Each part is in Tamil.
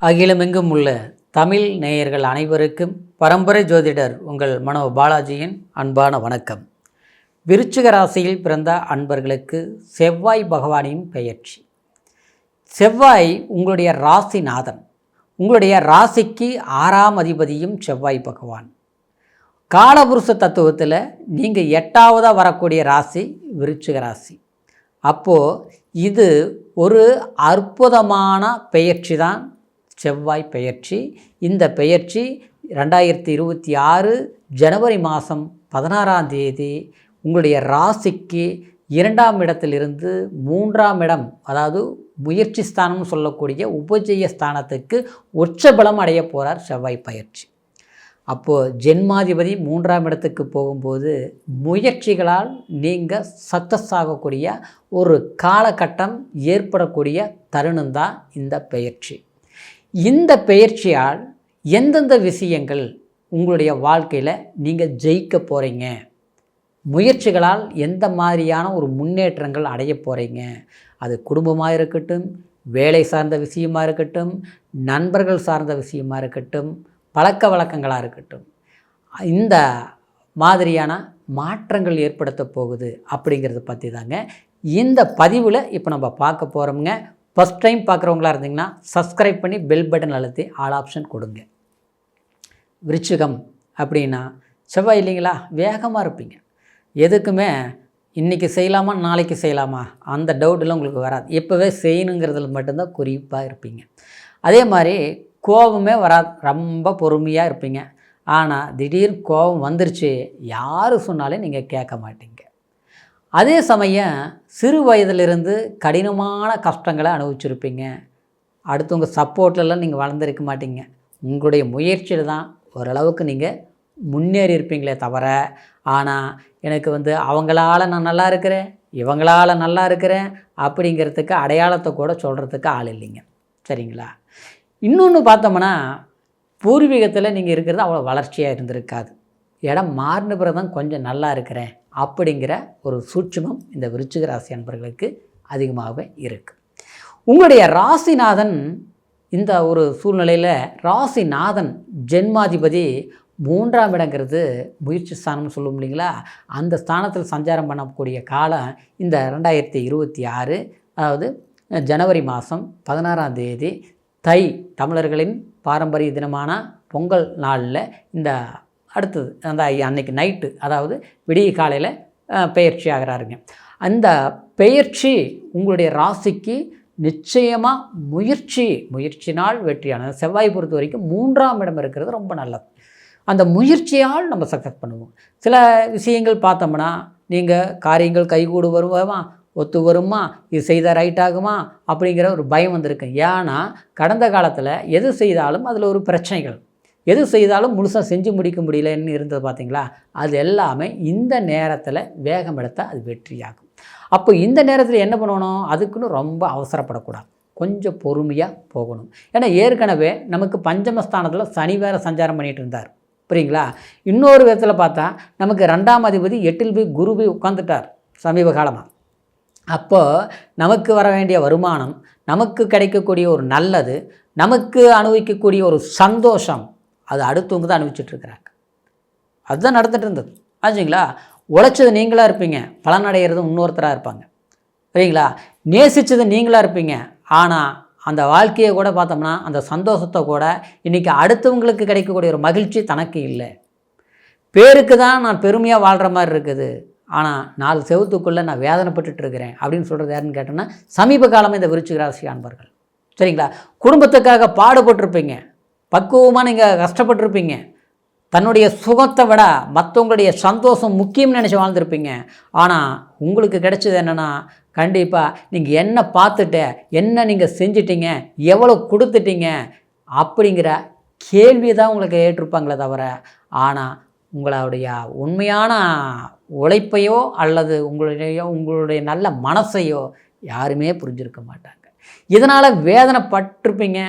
அகிலமெங்கும் உள்ள தமிழ் நேயர்கள் அனைவருக்கும் பரம்பரை ஜோதிடர் உங்கள் மனோ பாலாஜியின் அன்பான வணக்கம். விருச்சிக ராசியில் பிறந்த அன்பர்களுக்கு செவ்வாய் பகவானின் பெயர்ச்சி. செவ்வாய் உங்களுடைய ராசிநாதன். உங்களுடைய ராசிக்கு 6ஆம் அதிபதியும் செவ்வாய் பகவான். காலபுருஷ தத்துவத்தில் நீங்கள் 8ஆவதாக வரக்கூடிய ராசி விருச்சிக ராசி. அப்போது இது ஒரு அற்புதமான பெயர்ச்சி தான் செவ்வாய் பெயர்ச்சி. இந்த பெயர்ச்சி 2026 ஜனவரி மாதம் 16ஆம் தேதி உங்களுடைய ராசிக்கு 2ஆம் இடத்திலிருந்து 3ஆம் இடம், அதாவது முயற்சி ஸ்தானம்னு சொல்லக்கூடிய உபஜய ஸ்தானத்துக்கு உச்சபலம் அடைய போகிறார் செவ்வாய் பயிற்சி. அப்போது ஜென்மாதிபதி 3ஆம் இடத்துக்கு போகும்போது முயற்சிகளால் நீங்கள் சக்ஸஸ் ஆகக்கூடிய ஒரு காலகட்டம் ஏற்படக்கூடிய தருணம் தான் இந்த பெயர்ச்சி. இந்த பெயர்ச்சியால் எந்தெந்த விஷயங்கள் உங்களுடைய வாழ்க்கையில் நீங்கள் ஜெயிக்க போகிறீங்க, முயற்சிகளால் எந்த மாதிரியான ஒரு முன்னேற்றங்கள் அடைய போகிறீங்க, அது குடும்பமாக இருக்கட்டும், வேலை சார்ந்த விஷயமாக இருக்கட்டும், நண்பர்கள் சார்ந்த விஷயமாக இருக்கட்டும், பழக்க வழக்கங்களாக இருக்கட்டும், இந்த மாதிரியான மாற்றங்கள் ஏற்படுத்த போகுது அப்படிங்கிறத பற்றி தாங்க இந்த பதிவில் இப்போ நம்ம பார்க்க போகிறோமுங்க. ஃபஸ்ட் டைம் பார்க்குறவங்களா இருந்தீங்கன்னா சப்ஸ்கிரைப் பண்ணி பெல் பட்டன் அழுத்தி ஆல் ஆப்ஷன் கொடுங்க. விருச்சிகம் அப்படின்னா செவ்வாய் இல்லைங்களா, வேகமாக இருப்பீங்க. எதுக்குமே இன்றைக்கி செய்யலாமா நாளைக்கு செய்யலாமா அந்த டவுட்டெல்லாம் உங்களுக்கு வராது. எப்போவே செய்யணுங்கிறதுல மட்டும்தான் குறிப்பாக இருப்பீங்க. அதே மாதிரி கோபமே வராது, ரொம்ப பொறுமையாக இருப்பீங்க. ஆனால் திடீர் கோபம் வந்துருச்சு யார் சொன்னாலும் நீங்கள் கேட்க மாட்டீங்க. அதே சமயம் சிறு வயதிலிருந்து கடினமான கஷ்டங்களை அனுபவிச்சிருப்பீங்க. அடுத்தவங்க சப்போர்ட்லலாம் நீங்கள் வளர்ந்துருக்க மாட்டீங்க. உங்களுடைய முயற்சியில் தான் ஓரளவுக்கு நீங்கள் முன்னேறி இருப்பீங்களே தவிர, ஆனால் எனக்கு அவங்களால நான் நல்லா இருக்கிறேன், இவங்களால் நல்லா இருக்கிறேன் அப்படிங்கிறதுக்கு அடையாளத்தை கூட சொல்கிறதுக்கு ஆள் இல்லைங்க. சரிங்களா? இன்னொன்று பார்த்தோம்னா, பூர்வீகத்தில் நீங்கள் இருக்கிறது அவ்வளோ வளர்ச்சியாக இருந்திருக்காது. இடம் மாறின பிறகு தான் கொஞ்சம் நல்லா இருக்கிறேன் அப்படிங்கிற ஒரு சூட்சுமம் இந்த விருச்சிக ராசி அன்பர்களுக்கு அதிகமாகவே இருக்குது. உங்களுடைய ராசிநாதன் இந்த ஒரு சூழ்நிலையில் ராசிநாதன் ஜென்மாதிபதி 3ஆம் இடங்கிறது முயற்சி ஸ்தானம்னு சொல்லுவோம் இல்லைங்களா, அந்த ஸ்தானத்தில் சஞ்சாரம் பண்ணக்கூடிய காலம் இந்த 2026, அதாவது ஜனவரி மாதம் 16ஆம் தேதி தை, தமிழர்களின் பாரம்பரிய தினமான பொங்கல் நாளில் இந்த அடுத்தது அந்த அன்னைக்கு நைட்டு, அதாவது விடிய காலையில் பெயர்ச்சி ஆகிறாருங்க. அந்த பெயர்ச்சி உங்களுடைய ராசிக்கு நிச்சயமாக முயற்சினால் வெற்றியான செவ்வாய் பொறுத்த வரைக்கும் 3ஆம் இடம் இருக்கிறது ரொம்ப நல்லது. அந்த முயற்சியால் நம்ம சக்ஸஸ் பண்ணுவோம். சில விஷயங்கள் பார்த்தோம்னா நீங்கள் காரியங்கள் கைகூடு வருமா, ஒத்து வருமா, இது செய்தால் ரைட் ஆகுமா அப்படிங்கிற ஒரு பயம் வந்திருக்கு. ஏன்னா கடந்த காலத்தில் எது செய்தாலும் அதில் ஒரு பிரச்சனைகள், எது செய்தாலும் முழுசாக செஞ்சு முடிக்க முடியலன்னு இருந்தது பார்த்தீங்களா, அது எல்லாமே இந்த நேரத்தில் வேகம் எடுத்தால் அது வெற்றியாகும். அப்போ இந்த நேரத்தில் என்ன பண்ணணும், அதுக்குன்னு ரொம்ப அவசரப்படக்கூடாது, கொஞ்சம் பொறுமையாக போகணும். ஏன்னா ஏற்கனவே நமக்கு பஞ்சமஸ்தானத்தில் சனி வேறு சஞ்சாரம் பண்ணிகிட்டு இருந்தார், புரியுங்களா. இன்னொரு விதத்தில் பார்த்தா நமக்கு 2ஆம் அதிபதி 8இல் போய் குரு போய் உட்காந்துட்டார் சமீப காலமாக. அப்போது நமக்கு வர வேண்டிய வருமானம், நமக்கு கிடைக்கக்கூடிய ஒரு நல்லது, நமக்கு அனுபவிக்கக்கூடிய ஒரு சந்தோஷம், அது அடுத்தவங்க தான் அனுபவிச்சுட்ருக்குறாங்க. அதுதான் நடந்துகிட்டு இருந்தது ஆச்சுங்களா. உழைச்சது நீங்களாக இருப்பீங்க, பலனடைகிறது இன்னொருத்தராக இருப்பாங்க, சரிங்களா. நேசித்தது நீங்களாக இருப்பீங்க, ஆனால் அந்த வாழ்க்கையை கூட பார்த்தோம்னா அந்த சந்தோஷத்தை கூட இன்றைக்கி அடுத்தவங்களுக்கு கிடைக்கக்கூடிய ஒரு மகிழ்ச்சி தனக்கு இல்லை. பேருக்கு தான் நான் பெருமையாக வாழ்கிற மாதிரி இருக்குது, ஆனால் 4 செவத்துக்குள்ளே நான் வேதனைப்பட்டுட்டு இருக்கிறேன் அப்படின்னு சொல்கிறது யாருன்னு கேட்டோன்னா சமீப காலமாக இந்த விருச்சிக ராசி அன்பர்கள், சரிங்களா. குடும்பத்துக்காக பாடுபட்டிருப்பீங்க, பக்குவமாக நீங்கள் கஷ்டப்பட்டுருப்பீங்க, தன்னுடைய சுகத்தை விட மற்றவங்களுடைய சந்தோஷம் முக்கியம்னு நினச்சி வாழ்ந்துருப்பீங்க. ஆனால் உங்களுக்கு கிடைச்சது என்னென்னா, கண்டிப்பாக நீங்கள் என்ன பார்த்துட்ட, என்ன நீங்கள் செஞ்சிட்டீங்க, எவ்வளோ கொடுத்துட்டீங்க அப்படிங்கிற கேள்வி தான் உங்களுக்கு ஏற்றிருப்பாங்களே தவிர, ஆனால் உங்களுடைய உண்மையான உழைப்பையோ அல்லது உங்களுடைய நல்ல மனசையோ யாருமே புரிஞ்சிருக்க மாட்டாங்க. இதனால் வேதனைப்பட்டிருப்பீங்க.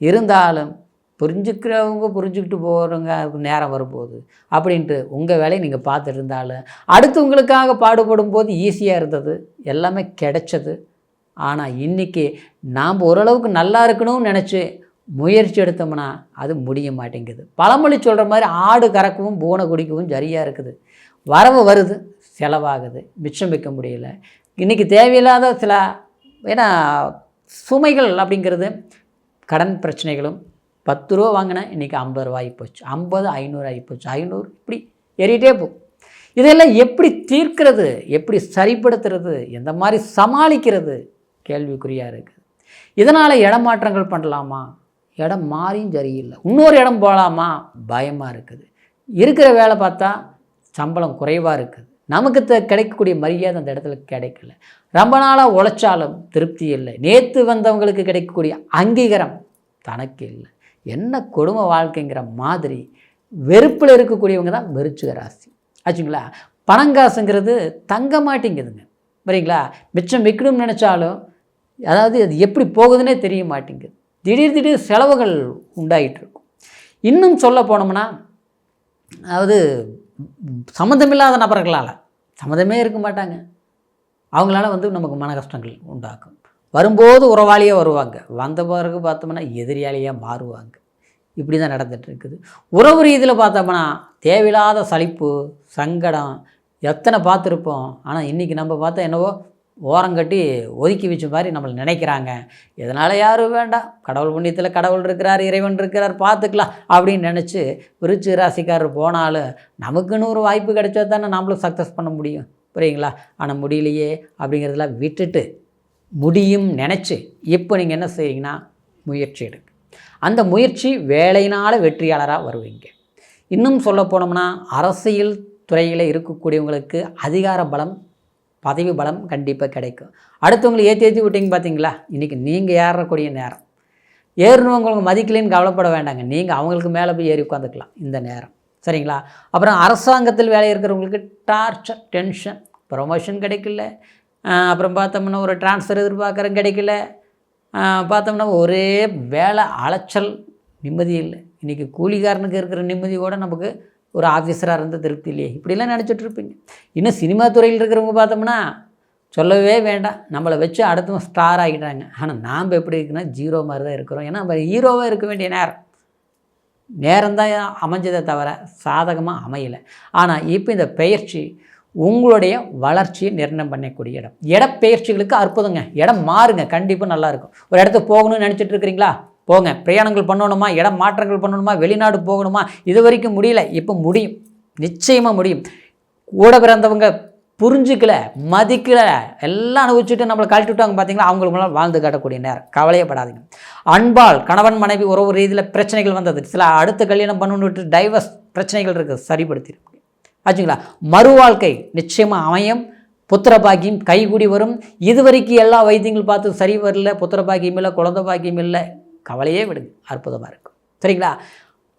இருந்தாலும் புரிஞ்சுக்கிட்டு போகிறவங்க நேரம் வரும்போது அப்படின்ட்டு உங்கள் வேலையை நீங்கள் பார்த்துட்டு இருந்தாலும் அடுத்தவங்களுக்காக பாடுபடும் போது ஈஸியாக இருந்தது, எல்லாமே கிடைச்சது. ஆனால் இன்றைக்கி நாம் ஓரளவுக்கு நல்லா இருக்கணும்னு நினச்சி முயற்சி எடுத்தோம்னா அது முடிய மாட்டேங்குது. பழமொழி சொல்கிற மாதிரி ஆடு கறக்கவும் பூனை குடிக்கவும் சரியாக இருக்குது. வரவு வருது, செலவாகுது, மிச்சம் வைக்க முடியல. இன்றைக்கி தேவையில்லாத சில ஏன்னா சுமைகள் அப்படிங்கிறது கடன் பிரச்சனைகளும் 10 ரூபா வாங்கினேன் இன்றைக்கி 50 ரூபா ஆகிப்போச்சு, 50 500 ஆகிப்போச்சு, 500 இப்படி ஏறிட்டே போகும். இதெல்லாம் எப்படி தீர்க்கிறது, எப்படி சரிப்படுத்துறது, எந்த மாதிரி சமாளிக்கிறது கேள்விக்குறியாக இருக்குது. இதனால் இடமாற்றங்கள் பண்ணலாமா, இடம் மாறியும் சரியில்லை, இன்னொரு இடம் போகலாமா பயமாக இருக்குது. இருக்கிற வேலை பார்த்தா சம்பளம் குறைவாக இருக்குது, நமக்கு கிடைக்கக்கூடிய மரியாதை அந்த இடத்துல கிடைக்கல, ரொம்ப நாளாக உழைச்சாலும் திருப்தி இல்லை, நேற்று வந்தவங்களுக்கு கிடைக்கக்கூடிய அங்கீகாரம் தனக்கு இல்லை. என்ன கொடுமை வாழ்க்கைங்கிற மாதிரி வெறுப்பில் இருக்கக்கூடியவங்க தான் விருச்சிக ராசி ஆச்சுங்களா. பணங்காசுங்கிறது தங்க மாட்டேங்குதுங்க, சரிங்களா. மிச்சம் வைக்கணும்னு நினச்சாலும் அதாவது அது எப்படி போகுதுன்னே தெரிய மாட்டேங்குது. திடீர் செலவுகள் உண்டாகிட்டு இருக்கும். இன்னும் சொல்ல போனோம்னா அதாவது சம்மந்தமில்லாத நபர்களால், சம்மந்தமே இருக்க மாட்டாங்க, அவங்களால நமக்கு மன கஷ்டங்கள் உண்டாக்கும். வரும்போது உறவாளியாக வருவாங்க, வந்த பிறகு பார்த்தோம்னா எதிரியாளியாக மாறுவாங்க. இப்படி தான் நடந்துகிட்டு இருக்குது. உறவு ரீதியில் பார்த்தோம்னா தேவையில்லாத சலிப்பு சங்கடம் எத்தனை பார்த்துருப்போம். ஆனால் இன்றைக்கி நம்ம பார்த்தா என்னவோ ஓரங்கட்டி ஒதுக்கி வச்ச மாதிரி நம்மளை நினைக்கிறாங்க. இதனால் யாரும் வேண்டாம், கடவுள் புண்ணியத்தில் கடவுள் இருக்கிறார், இறைவன் இருக்கிறார், பார்த்துக்கலாம் அப்படின்னு நினச்சி விருச்சிக ராசிக்காரர் போனாலும் நமக்குன்னு ஒரு வாய்ப்பு கிடைச்சா தானே நம்மளும் சக்ஸஸ் பண்ண முடியும், புரியுங்களா. ஆனால் முடியலையே அப்படிங்கிறதெல்லாம் விட்டுட்டு முடியும் நினச்சி இப்போ நீங்கள் என்ன செய்வீங்கன்னா முயற்சி எடுங்க. அந்த முயற்சி வேலையினால் வெற்றியாளராக வருவீங்க. இன்னும் சொல்ல போனோம்னா அரசியல் துறையில் இருக்கக்கூடியவங்களுக்கு அதிகார பலம் பதவி பலம் கண்டிப்பாக கிடைக்கும். அடுத்தவங்களை ஏற்றி விட்டீங்க பார்த்தீங்களா, இன்றைக்கி நீங்கள் ஏறக்கூடிய நேரம். ஏறினவங்களுக்கு மதிக்கலைன்னு கவலைப்பட வேண்டாங்க, நீங்கள் அவங்களுக்கு மேலே போய் ஏறி உட்காந்துக்கலாம் இந்த நேரம், சரிங்களா. அப்புறம் அரசாங்கத்தில் வேலை இருக்கிறவங்களுக்கு டார்ச்சர் டென்ஷன், ப்ரொமோஷன் கிடைக்கல, அப்புறம் பார்த்தோம்னா ஒரு டிரான்ஸ்ஃபர் எதிர்பார்க்குறேன் கிடைக்கல, பார்த்தோம்னா ஒரே வேலை அலைச்சல், நிம்மதி இல்லை. இன்றைக்கி கூலிக்காரனுக்கு இருக்கிற நிம்மதி கூட நமக்கு ஒரு ஆஃபீஸராக இருந்து திருப்தி இல்லையே, இப்படிலாம் நினச்சிட்ருப்பீங்க. இன்னும் சினிமா துறையில் இருக்கிறவங்க பார்த்தோம்னா சொல்லவே வேண்டாம், நம்மளை வச்சு அடுத்தவங்க ஸ்டார் ஆகிட்டாங்க. ஆனால் நாம் எப்படி இருக்குன்னா ஜீரோ மாதிரி தான் இருக்கிறோம். ஏன்னா நம்ம ஹீரோவாக இருக்க வேண்டிய நேரம் தான் அமைஞ்சதை தவிர சாதகமாக அமையலை. ஆனால் இப்போ இந்த பயிற்சி உங்களுடைய வளர்ச்சியை நிர்ணயம் பண்ணக்கூடிய இடப்பெயர்ச்சிகளுக்கு அற்புதங்க. இடம் மாறுங்க, கண்டிப்பாக நல்லாயிருக்கும். ஒரு இடத்துக்கு போகணும்னு நினச்சிட்டு இருக்கிறீங்களா, போங்க. பிரயாணங்கள் பண்ணணுமா, இடம் மாற்றங்கள் பண்ணணுமா, வெளிநாடு போகணுமா, இது வரைக்கும் முடியல, இப்போ முடியும், நிச்சயமாக முடியும். கூட பிறந்தவங்க புரிஞ்சுக்கல, மதிக்கலை, எல்லாம் அனுபவிச்சுட்டு நம்மளை கழட்டி விட்டாங்க பார்த்தீங்களா, அவங்களுக்கு முன்னால் வாழ்ந்து காட்டக்கூடிய நேரம். கவலையப்படாதீங்க. அன்பால் கணவன் மனைவி உறவு ரீதியில் பிரச்சனைகள் வந்தது, சில அடுத்த கல்யாணம் பண்ணணுன்ட்டு டைவர்ஸ் பிரச்சனைகள் இருக்குது, சரிப்படுத்தியிருக்கு ஆச்சுங்களா. மறு வாழ்க்கை நிச்சயமாக அமையும். புத்திர பாக்கியம் கைகூடி வரும். இதுவரைக்கும் எல்லா வைத்தியங்கள் பார்த்து சரி வரல, புத்திர பாக்கியம் இல்லை, குழந்தை பாக்கியம் இல்லை, கவலையே விடுங்க, அற்புதமாக இருக்கும், சரிங்களா.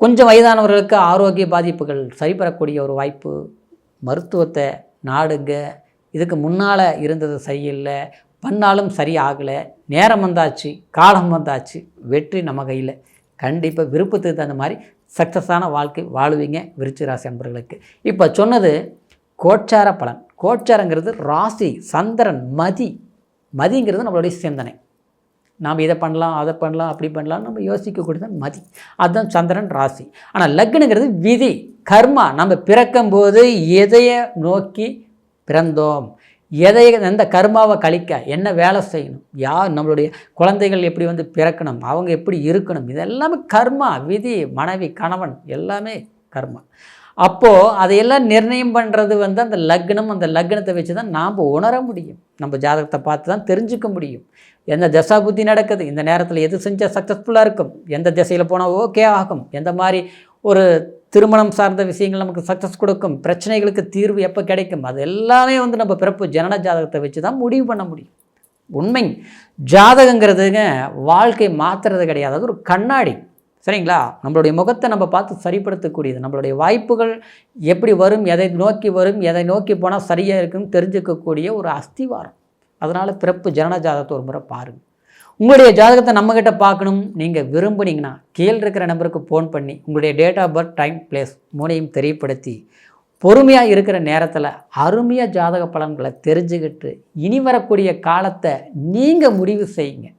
கொஞ்சம் வயதானவர்களுக்கு ஆரோக்கிய பாதிப்புகள் சரி பெறக்கூடிய ஒரு வாய்ப்பு. மருத்துவத்தை நாடுங்க. இதுக்கு முன்னால் இருந்தது சரியில்லை, பண்ணாலும் சரி ஆகலை, நேரம் வந்தாச்சு, காலம் வந்தாச்சு, வெற்றி நம்ம கையில். கண்டிப்பாக விருப்பத்துக்கு தகுந்த மாதிரி சக்ஸஸான வாழ்க்கை வாழுவீங்க விருச்சிக ராசி அன்பர்களுக்கு. இப்போ சொன்னது கோச்சார பலன். கோச்சாரங்கிறது ராசி, சந்திரன், மதிங்கிறது நம்மளுடைய சிந்தனை. நாம் இதை பண்ணலாம், அதை பண்ணலாம், அப்படி பண்ணலாம் நம்ம யோசிக்கக்கூடியது மதி, அதுதான் சந்திரன் ராசி. ஆனால் லக்னங்கிறது விதி, கர்மா. நம்ம பிறக்கும்போது எதையை நோக்கி பிறந்தோம், எந்த கர்மாவை கழிக்க என்ன வேலை செய்யணும், யார் நம்மளுடைய குழந்தைகள் எப்படி பிறக்கணும், அவங்க எப்படி இருக்கணும், இதெல்லாமே கர்மா, விதி, மனைவி, கணவன் எல்லாமே கர்மா. அப்போது அதையெல்லாம் நிர்ணயம் பண்ணுறது அந்த லக்னம். அந்த லக்னத்தை வச்சு தான் நாம் உணர முடியும், நம்ம ஜாதகத்தை பார்த்து தான் தெரிஞ்சுக்க முடியும். எந்த தசா புத்தி நடக்குது, இந்த நேரத்தில் எது செஞ்சால் சக்ஸஸ்ஃபுல்லாக இருக்கும், எந்த திசையில் போனால் ஓகே ஆகும், எந்த மாதிரி ஒரு திருமணம் சார்ந்த விஷயங்கள் நமக்கு சக்ஸஸ் கொடுக்கும், பிரச்சனைகளுக்கு தீர்வு எப்போ கிடைக்கும், அது எல்லாமே நம்ம பிறப்பு ஜனன ஜாதகத்தை வச்சு தான் முடிவு பண்ண முடியும். உண்மை ஜாதகங்கிறதுங்க வாழ்க்கை மாற்றுறது கிடையாது, அது ஒரு கண்ணாடி, சரிங்களா. நம்மளுடைய முகத்தை நம்ம பார்த்து சரிப்படுத்தக்கூடியது. நம்மளுடைய வாய்ப்புகள் எப்படி வரும், எதை நோக்கி வரும், எதை நோக்கி போனால் சரியாக இருக்குன்னு தெரிஞ்சுக்கக்கூடிய ஒரு அஸ்திவாரம். அதனால் பிறப்பு ஜனன ஜாதகத்தை ஒரு முறை பாருங்கள். உங்களுடைய ஜாதகத்தை நம்மக்கிட்ட பார்க்கணும் நீங்கள் விரும்புனீங்கன்னா கீழே இருக்கிற நம்பருக்கு ஃபோன் பண்ணி உங்களுடைய date of birth, time, place மூணையும் தெரியப்படுத்தி பொறுமையாக இருக்கிற நேரத்தில் அருமையாக ஜாதக பலன்களை தெரிஞ்சுக்கிட்டு இனி வரக்கூடிய காலத்தை நீங்கள் முடிவு செய்யுங்க.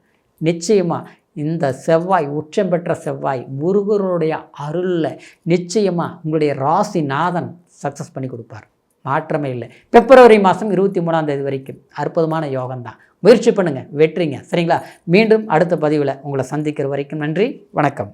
நிச்சயமாக இந்த செவ்வாய், உச்சம் பெற்ற செவ்வாய் முருகருடைய அருளில் நிச்சயமாக உங்களுடைய ராசிநாதன் சக்ஸஸ் பண்ணி கொடுப்பார். மாற்றமே இல்லை. பிப்ரவரி மாதம் 23ஆம் தேதி வரைக்கும் அற்புதமான யோகம்தான். முயற்சி பண்ணுங்கள், வெற்றிங்க. சரிங்களா? மீண்டும் அடுத்த பதிவில் உங்களை சந்திக்கிற வரைக்கும் நன்றி, வணக்கம்.